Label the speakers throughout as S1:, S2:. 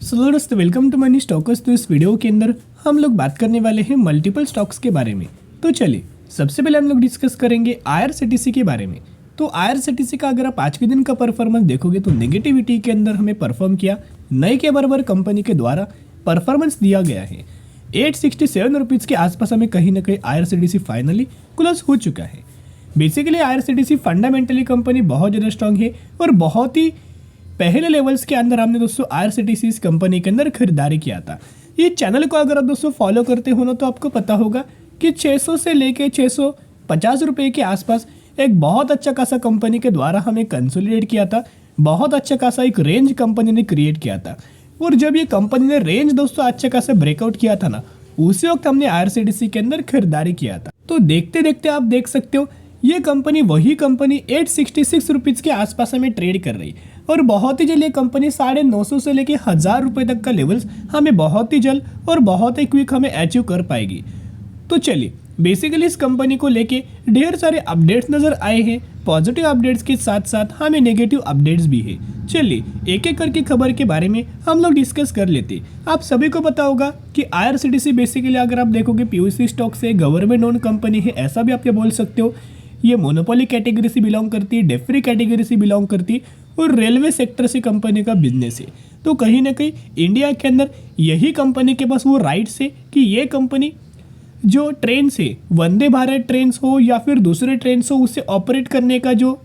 S1: सो दोस्तों welcome to money stalkers. तो इस वीडियो के अंदर हम लोग बात करने वाले हैं मल्टीपल स्टॉक्स के बारे में। तो चलिए सबसे पहले हम लोग डिस्कस करेंगे आईआरसीटीसी के बारे में। तो आईआरसीटीसी का अगर आप आज के दिन का परफॉर्मेंस देखोगे तो नेगेटिविटी के अंदर हमें परफॉर्म किया, नए के बराबर कंपनी के द्वारा परफॉर्मेंस दिया गया है। 867 रुपीज़ के आसपास हमें कहीं ना कहीं आईआरसीटीसी फाइनली क्लोज हो चुका है। बेसिकली आईआरसीटीसी फंडामेंटली कंपनी बहुत ज़्यादा स्ट्रांग है और बहुत ही पहले लेवल्स के अंदर हमने दोस्तों आईआरसीटीसी इस कंपनी के अंदर खरीदारी किया था। ये चैनल को अगर आप दोस्तों फॉलो करते हो ना तो आपको पता होगा कि 600 से लेके 650 रुपये के आसपास एक बहुत अच्छा खासा कंपनी के द्वारा हमें कंसोलिडेट किया था। बहुत अच्छा खासा एक रेंज कंपनी ने क्रिएट किया था और जब ये कंपनी ने रेंज दोस्तों अच्छा खासा ब्रेकआउट किया था ना, उसी वक्त हमने आईआरसीटीसी के अंदर खरीदारी किया था। तो देखते देखते आप देख सकते हो ये कंपनी वही कंपनी 866 रुपीज़ के आसपास हमें ट्रेड कर रही है और बहुत ही जल्द ये कंपनी 950 से लेके 1000 रुपये तक का लेवल्स हमें बहुत ही जल्द और बहुत ही क्विक हमें अचीव कर पाएगी। तो चलिए बेसिकली इस कंपनी को लेके ढेर सारे अपडेट्स नज़र आए हैं। पॉजिटिव अपडेट्स के साथ साथ हमें नेगेटिव अपडेट्स भी है। चलिए एक एक करके खबर के बारे में हम लोग डिस्कस कर लेते। आप सभी को पता होगा कि आईआरसीटीसी बेसिकली अगर आप देखोगे पीयूसी स्टॉक से गवर्नमेंट ओन कंपनी है, ऐसा भी आप क्या बोल सकते हो। ये मोनोपोली कैटेगरी से बिलोंग करती है, डेफरी कैटेगरी से बिलोंग करती है और रेलवे सेक्टर से कंपनी का बिजनेस है। तो कहीं ना कहीं इंडिया के अंदर यही कंपनी के पास वो राइट्स है कि ये कंपनी जो ट्रेन से वंदे भारत ट्रेन हो या फिर दूसरे ट्रेन हो उसे ऑपरेट करने का जो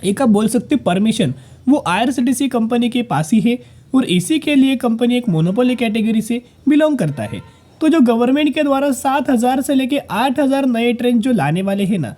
S1: एक आप बोल सकते परमिशन वो आईआरसीटीसी कंपनी के पास ही है और इसी के लिए कंपनी एक मोनोपोली कैटेगरी से बिलोंग करता है। तो जो गवर्नमेंट के द्वारा 7000 से लेके 8000 नए ट्रेन जो लाने वाले हैं ना,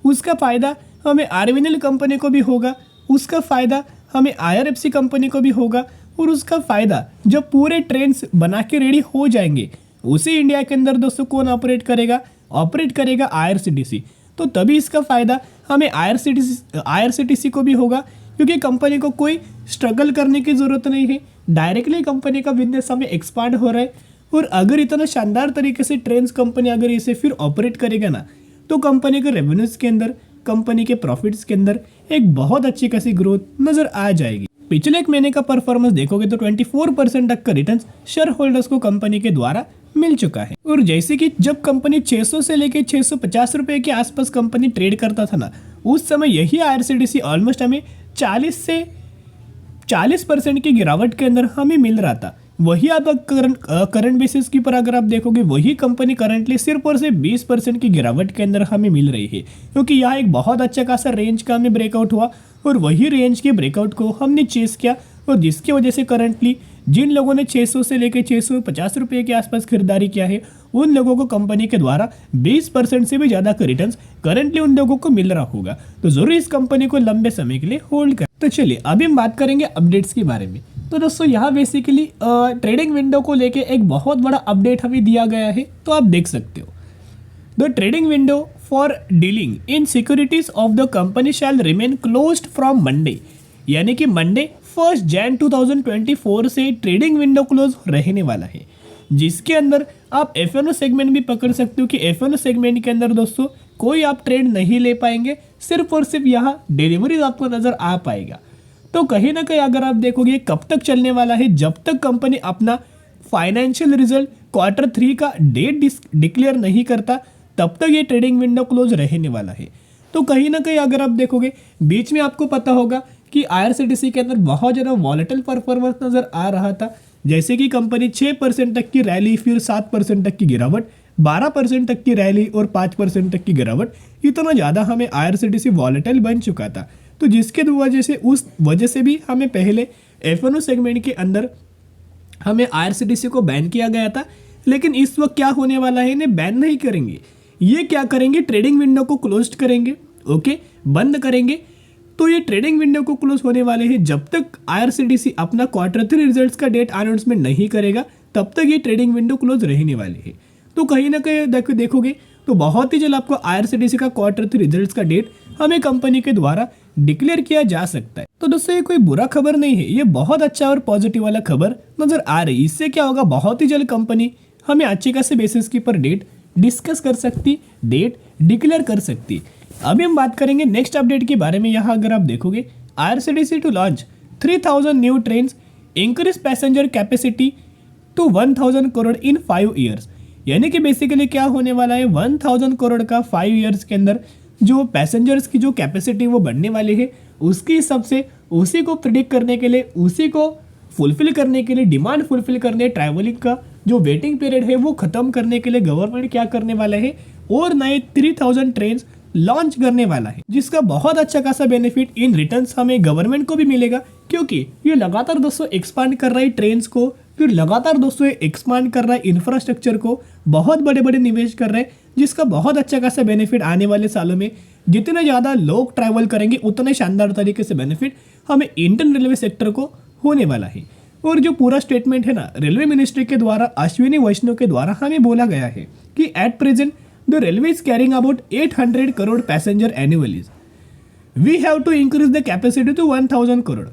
S1: उसका फ़ायदा हमें आरवीएनएल कंपनी को भी होगा, उसका फ़ायदा हमें आईआरएफसी कंपनी को भी होगा और उसका फ़ायदा जब पूरे ट्रेन्स बना के रेडी हो जाएंगे उसे इंडिया के अंदर दोस्तों कौन ऑपरेट करेगा आईआरसीटीसी। तो तभी इसका फ़ायदा हमें आईआरसीटीसी को भी होगा क्योंकि कंपनी को कोई स्ट्रगल करने की ज़रूरत नहीं है। डायरेक्टली कंपनी का बिजनेस हमें एक्सपांड हो रहा है और अगर इतना शानदार तरीके से ट्रेन्स कंपनी अगर इसे फिर ऑपरेट करेगा ना तो कंपनी के रेवेन्यूज़ के अंदर, कंपनी के प्रॉफिट्स के अंदर एक बहुत अच्छी खासी ग्रोथ नज़र आ जाएगी। पिछले एक महीने का परफॉर्मेंस देखोगे तो 24% तक का रिटर्न शेयर होल्डर्स को कंपनी के द्वारा मिल चुका है। और जैसे कि जब कंपनी 600 से लेके 650 रुपये के आसपास कंपनी ट्रेड करता था ना, उस समय यही आईआरसीटीसी ऑलमोस्ट हमें 40% की गिरावट के अंदर हमें मिल रहा था। वही आप करंट बेसिस की पर अगर आप देखोगे वही कंपनी करंटली सिर्फ और सिर्फ 20% की गिरावट के अंदर हमें मिल रही है क्योंकि यहाँ एक बहुत अच्छा खासा रेंज का हमें ब्रेकआउट हुआ और वही रेंज के ब्रेकआउट को हमने चेस किया और जिसकी वजह से करंटली जिन लोगों ने 600 से लेकर 650 रुपये के आसपास खरीदारी किया है उन लोगों को कंपनी के द्वारा 20% से भी ज़्यादा का रिटर्न करंटली उन लोगों को मिल रहा होगा। तो जरूर इस कंपनी को लंबे समय के लिए होल्ड कर। तो चलिए अभी हम बात करेंगे अपडेट्स के बारे में। तो दोस्तों यहाँ बेसिकली ट्रेडिंग विंडो को लेके एक बहुत बड़ा अपडेट हमें दिया गया है। तो आप देख सकते हो the trading window for dealing in securities of the company shall remain closed from Monday, यानी कि मंडे 1 जैन 2024 से ट्रेडिंग विंडो क्लोज रहने वाला है, जिसके अंदर आप एफएनओ सेगमेंट भी पकड़ सकते हो कि एफएनओ सेगमेंट के अंदर दोस्तों कोई आप ट्रेड नहीं ले पाएंगे, सिर्फ और सिर्फ यहाँ डिलीवरीज आपको नजर आ पाएगा। तो कहीं ना कहीं अगर आप देखोगे कब तक चलने वाला है, जब तक कंपनी अपना फाइनेंशियल रिजल्ट Q3 का डेट डिक्लेयर नहीं करता तब तक ये ट्रेडिंग विंडो क्लोज रहने वाला है। तो कहीं ना कहीं अगर आप देखोगे बीच में आपको पता होगा कि आईआरसीटीसी के अंदर बहुत ज़्यादा वॉलेटाइल परफॉर्मेंस नज़र आ रहा था, जैसे कि कंपनी 6% तक की रैली, फिर 7% तक की गिरावट, 12% तक की रैली और 5% तक की गिरावट। इतना ज़्यादा हमें आईआरसीटीसी वॉलेटाइल बन चुका था। तो जिसके वजह से उस वजह से भी हमें पहले एफएनओ सेगमेंट के अंदर हमें आईआरसीटीसी को बैन किया गया था, लेकिन इस वक्त क्या होने वाला है, इन्हें बैन नहीं करेंगे। ये क्या करेंगे, ट्रेडिंग विंडो को क्लोज करेंगे, ओके, बंद करेंगे। तो ये ट्रेडिंग विंडो को क्लोज होने वाले हैं जब तक आईआरसीटीसी अपना Q3 रिजल्ट्स का डेट अनाउंसमेंट नहीं करेगा तब तक ये ट्रेडिंग विंडो क्लोज रहने वाली है। तो कहीं ना कहीं देखोगे तो बहुत ही जल्द आपको आईआरसीटीसी का Q3 रिजल्ट्स का डेट हमें कंपनी के द्वारा डिक्लेयर किया जा सकता है। तो दोस्तों ये कोई बुरा खबर नहीं है, ये बहुत अच्छा और पॉजिटिव वाला खबर नजर आ रही है। इससे क्या होगा, बहुत ही जल्द कंपनी हमें अच्छे खासे बेसिस के ऊपर डेट डिस्कस कर सकती, डेट डिक्लेयर कर सकती। अभी हम बात करेंगे नेक्स्ट अपडेट के बारे में। यहाँ अगर आप देखोगे IRCTC to launch 3000 new trains increase passenger capacity to 1000 crore in 5 years. यानी कि बेसिकली क्या होने वाला है, 1000 करोड़ का 5 ईयर्स के अंदर जो पैसेंजर्स की जो कैपेसिटी वो बढ़ने वाली है, उसके हिसाब से उसी को प्रिडिक्ट करने के लिए, उसी को फुलफिल करने के लिए, डिमांड फुलफिल करने, ट्रैवलिंग का जो वेटिंग पीरियड है वो खत्म करने के लिए गवर्नमेंट क्या करने वाला है, और नए 3000 ट्रेन लॉन्च करने वाला है, जिसका बहुत अच्छा खासा बेनिफिट इन रिटर्न्स हमें गवर्नमेंट को भी मिलेगा, क्योंकि ये लगातार दोस्तों एक्सपांड कर रहा है ट्रेन्स को, फिर लगातार दोस्तों एक्सपांड कर रहा है इंफ्रास्ट्रक्चर को, बहुत बड़े बड़े निवेश कर रहे हैं, जिसका बहुत अच्छा खासा बेनिफिट आने वाले सालों में जितने ज़्यादा लोग ट्रैवल करेंगे उतने शानदार तरीके से बेनिफिट हमें इंडियन रेलवे सेक्टर को होने वाला है। और जो पूरा स्टेटमेंट है ना, रेलवे मिनिस्ट्री के द्वारा, अश्विनी वैष्णव के द्वारा हमें बोला गया है कि at present the railway is carrying about 800 crore passenger annually. We have to increase the capacity to 1000 crore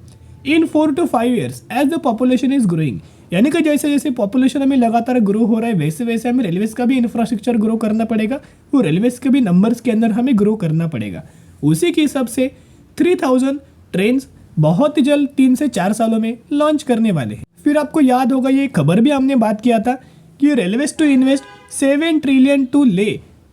S1: in 4 to 5 years as the population is growing. यानी कि जैसे जैसे पॉपुलेशन हमें लगातार ग्रो हो रहा है, वैसे वैसे हमें रेलवेज का भी इंफ्रास्ट्रक्चर ग्रो करना पड़ेगा, और रेलवेज के भी नंबर्स के अंदर हमें ग्रो करना पड़ेगा। उसी के हिसाब से 3000 ट्रेन बहुत ही जल्द 3 से 4 सालों में लॉन्च करने वाले हैं। फिर आपको याद होगा, ये खबर भी हमने बात किया था कि railways to invest 7 trillion to lay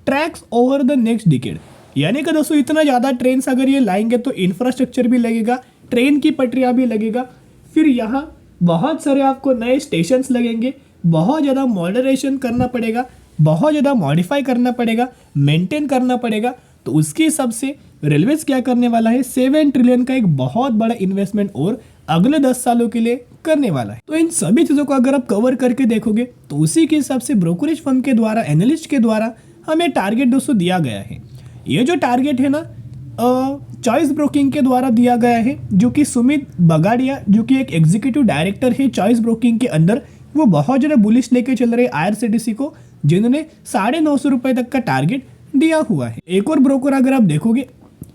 S1: tracks over the next decade. यानी कि दोस्तों इतना ज़्यादा ट्रेन अगर ये लाएंगे तो इंफ्रास्ट्रक्चर भी लगेगा, ट्रेन की पटरियाँ भी लगेगा, फिर यहाँ बहुत सारे आपको नए स्टेशंस लगेंगे, बहुत ज़्यादा मॉडरेशन करना पड़ेगा, बहुत ज़्यादा मॉडिफाई करना पड़ेगा, मेंटेन करना पड़ेगा। तो उसके हिसाब से रेलवेज क्या करने वाला है, 7 ट्रिलियन का एक बहुत बड़ा इन्वेस्टमेंट और अगले 10 सालों के लिए करने वाला है। तो इन सभी चीज़ों को अगर आप कवर करके देखोगे तो उसी के हिसाब से ब्रोकरेज फर्म के द्वारा, एनालिस्ट के द्वारा हमें टारगेट दोस्तों दिया गया है। ये जो टारगेट है ना, चॉइस ब्रोकिंग के द्वारा दिया गया है, जो कि सुमित बगाड़िया, जो कि एक एग्जीक्यूटिव डायरेक्टर है चॉइस ब्रोकिंग के अंदर, वो बहुत ज़्यादा बुलिश लेके चल रहे IRCTC को, जिन्होंने 950 रुपये तक का टारगेट दिया हुआ है। एक और ब्रोकर अगर आप देखोगे,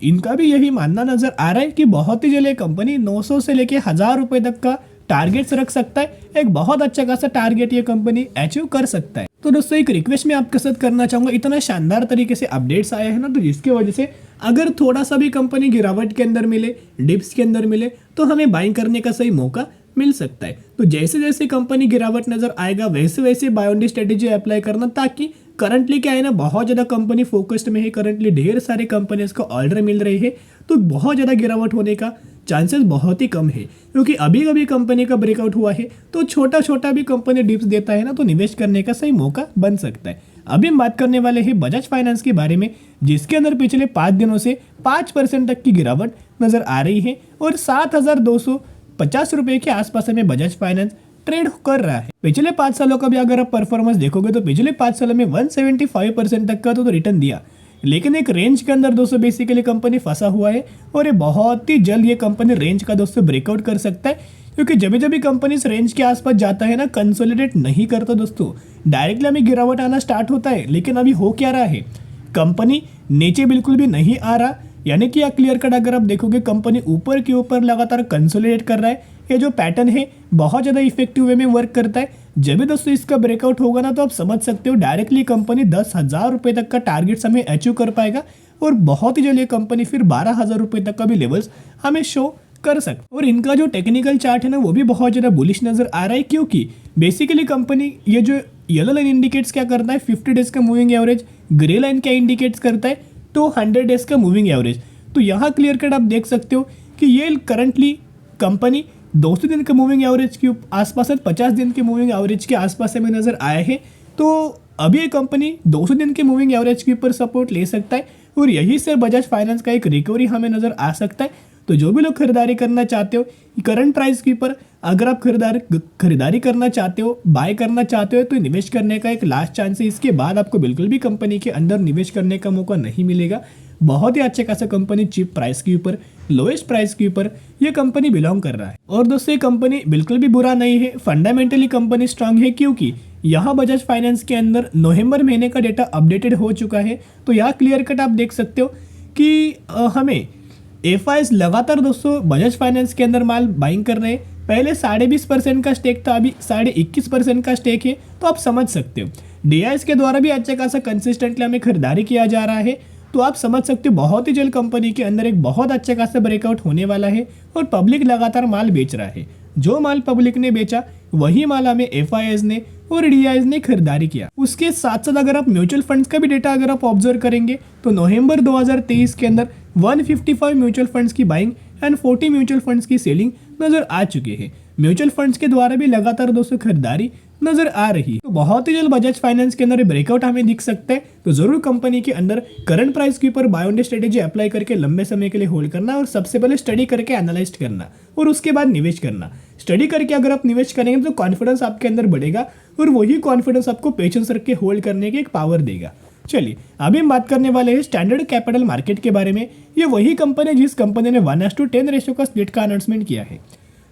S1: इनका भी यही मानना नजर आ रहा है कि बहुत ही जल्द ये कंपनी 900 से लेके 1000 रुपये तक का टारगेट्स रख सकता है। एक बहुत अच्छा खासा टारगेट ये कंपनी अचीव कर सकता है। तो दोस्तों एक रिक्वेस्ट मैं आपके साथ करना चाहूंगा, इतना शानदार तरीके से अपडेट्स आए हैं ना, तो जिसकी वजह से अगर थोड़ा सा भी कंपनी गिरावट के अंदर मिले, डिप्स के अंदर मिले, तो हमें बाइंग करने का सही मौका मिल सकता है। तो जैसे जैसे कंपनी गिरावट नजर आएगा वैसे वैसे buy on the strategy apply करना, ताकि करंटली क्या है ना, बहुत ज़्यादा कंपनी फोकस्ड में है, करंटली ढेर सारे कंपनीज को ऑर्डर मिल रही है, तो बहुत ज़्यादा गिरावट होने का चांसेस बहुत ही कम है, क्योंकि अभी अभी कंपनी का ब्रेकआउट हुआ है, तो छोटा छोटा भी कंपनी डिप्स देता है ना, तो निवेश करने का सही मौका बन सकता है। अभी हम बात करने वाले हैं बजाज फाइनेंस के बारे में, जिसके अंदर पिछले 5 दिनों से 5% तक की गिरावट नजर आ रही है, और 7250 रुपये के आसपास हमें बजाज फाइनेंस ट्रेड कर रहा है। पिछले 5 सालों का भी अगर आप परफॉर्मेंस देखोगे तो पिछले 5 सालों में 175% तक का तो रिटर्न दिया, लेकिन एक रेंज के अंदर दोस्तों बेसिकली कंपनी फंसा हुआ है, और ये बहुत ही जल्द ये कंपनी रेंज का दोस्तों ब्रेकआउट कर सकता है, क्योंकि जब जब भी कंपनी इस रेंज के आसपास जाता है ना, कंसोलिडेट नहीं करता दोस्तों, डायरेक्टली हमें गिरावट आना स्टार्ट होता है। लेकिन अभी हो क्या रहा है, कंपनी नीचे बिल्कुल भी नहीं आ रहा, यानी कि क्लियर कट अगर आप देखोगे कंपनी ऊपर के ऊपर लगातार कंसोलिडेट कर रहा है। ये जो पैटर्न है बहुत ज़्यादा इफेक्टिव वे में वर्क करता है। जब भी दोस्तों इसका ब्रेकआउट होगा ना, तो आप समझ सकते हो डायरेक्टली कंपनी 10,000 रुपये तक का टारगेट हमें अचीव कर पाएगा, और बहुत ही जल्द ये कंपनी फिर 12,000 रुपये तक का भी लेवल्स हमें शो कर सकते। और इनका जो टेक्निकल चार्ट है ना, वो भी बहुत ज़्यादा बुलिश नजर आ रहा है, क्योंकि बेसिकली कंपनी ये जो येलो लाइन इंडिकेट्स क्या करता है, 50 डेज का मूविंग एवरेज, ग्रे लाइन क्या इंडिकेट्स करता है, तो 100 डेज का मूविंग एवरेज। तो यहाँ क्लियर कट आप देख सकते हो कि ये करंटली कंपनी 200 दिन के मूविंग एवरेज के आसपास है, 50 दिन के मूविंग एवरेज के आसपास हमें नजर आया है। तो अभी ये कंपनी 200 दिन के मूविंग एवरेज के ऊपर सपोर्ट ले सकता है, और यही से बजाज फाइनेंस का एक रिकवरी हमें नजर आ सकता है। तो जो भी लोग खरीदारी करना चाहते हो करंट प्राइस के ऊपर, अगर आप खरीदारी करना चाहते हो, बाय करना चाहते हो, तो निवेश करने का एक लास्ट चांस है। इसके बाद आपको बिल्कुल भी कंपनी के अंदर निवेश करने का मौका नहीं मिलेगा। बहुत ही अच्छे खासा कंपनी चीप प्राइस के ऊपर, लोएस्ट प्राइस के ऊपर ये कंपनी बिलोंग कर रहा है। और दोस्तों ये कंपनी बिल्कुल भी बुरा नहीं है, फंडामेंटली कंपनी स्ट्रांग है, क्योंकि यहाँ बजाज फाइनेंस के अंदर नवंबर महीने का डेटा अपडेटेड हो चुका है। तो यहाँ क्लियर कट आप देख सकते हो कि हमें एफआईएस लगातार दोस्तों बजाज फाइनेंस के अंदर माल बाइंग कर रहे हैं। पहले 20.5% का स्टेक था, अभी 21.5% का स्टेक है। तो आप समझ सकते हो डीआईएस के द्वारा भी अच्छा खासा कंसिस्टेंटली हमें खरीदारी किया जा रहा है। तो आप समझ सकते हो बहुत ही जल्द कंपनी के अंदर एक बहुत अच्छा खासा ब्रेकआउट होने वाला है, और पब्लिक लगातार माल बेच रहा है। जो माल पब्लिक ने बेचा वही माल हमें एफआईआईज ने और डीआईज ने खरीदारी किया। उसके साथ साथ अगर आप म्यूचुअल फंड्स का भी डेटा अगर आप ऑब्जर्व करेंगे तो नवंबर 2023 के अंदर 155 म्यूचुअल फंड्स की बाइंग एंड 40 म्यूचुअल फंड्स की सेलिंग नजर आ चुके हैं। म्यूचुअल फंड्स के द्वारा भी लगातार दोस्तों खरीदारी नजर आ रही है। तो बहुत ही जल्द बजाज फाइनेंस के अंदर ब्रेकआउट हमें दिख सकता है। तो जरूर कंपनी के अंदर करंट प्राइस के ऊपर buy on day strategy apply करके लंबे समय के लिए होल्ड करना और सबसे पहले स्टडी करके एनालाइज करना और उसके बाद निवेश करना। स्टडी करके अगर आप निवेश करेंगे तो कॉन्फिडेंस आपके अंदर बढ़ेगा और वही कॉन्फिडेंस आपको पेशेंस रख के होल्ड करने की एक पावर देगा। चलिए अभी हम बात करने वाले हैं स्टैंडर्ड कैपिटल मार्केट के बारे में। ये वही कंपनी है जिस कंपनी ने 1:10 रेशियो का स्प्लिट का अनाउंसमेंट किया है।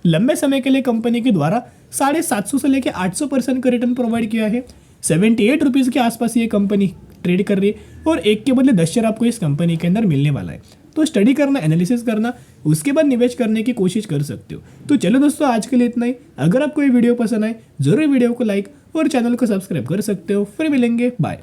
S1: लंबे समय के लिए कंपनी के द्वारा 750 से लेकर 800% का रिटर्न प्रोवाइड किया है। 78 रुपीज़ के आसपास ये कंपनी ट्रेड कर रही है और एक के बदले 10 शेयर आपको इस कंपनी के अंदर मिलने वाला है। तो स्टडी करना, एनालिसिस करना, उसके बाद निवेश करने की कोशिश कर सकते हो। तो चलो दोस्तों आज के लिए इतना ही। अगर आपको ये वीडियो पसंद आए जरूर वीडियो को लाइक और चैनल को सब्सक्राइब कर सकते हो। फिर मिलेंगे, बाय।